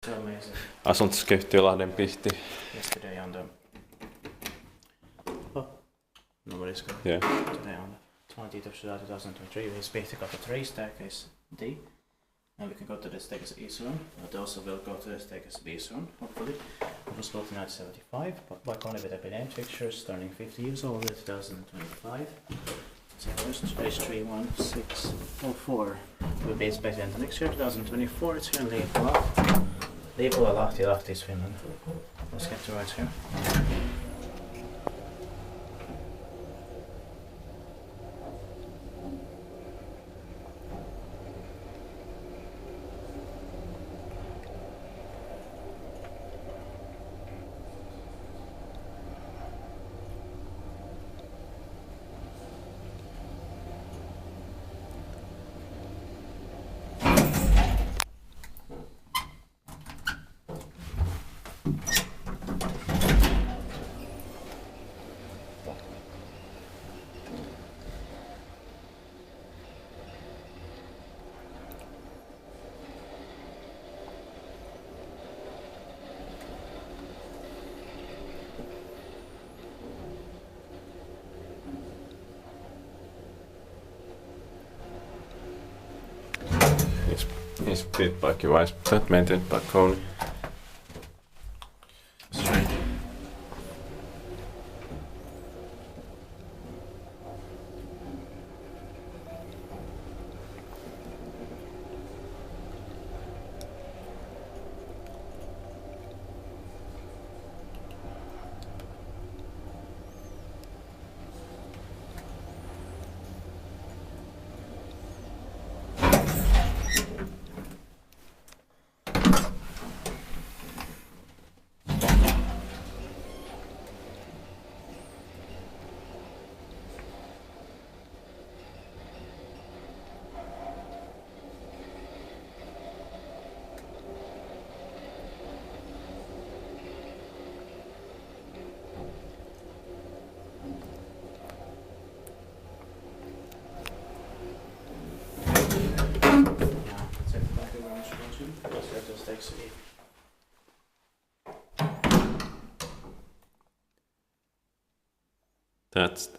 So amazing. Asuntoskeittiö Lahden Pihti. Yesterday on the... Oh, nobody's going. Yeah. Today on the 20th of July 2023, we Pihtikatu 3, staircase D. And we can go to the staircase E soon, but also we'll go to the staircase B soon, hopefully. It was built in 1975 by Kone with happy name fixtures, turning 50 years old in 2025. So first page 31604 will be expected in the next year, 2024. It's here in Liipola. Liipola, Lahti, Lahti is Finland. Let's get to right here. Is built by Kiwise, but maintained by Kone. Straight. That's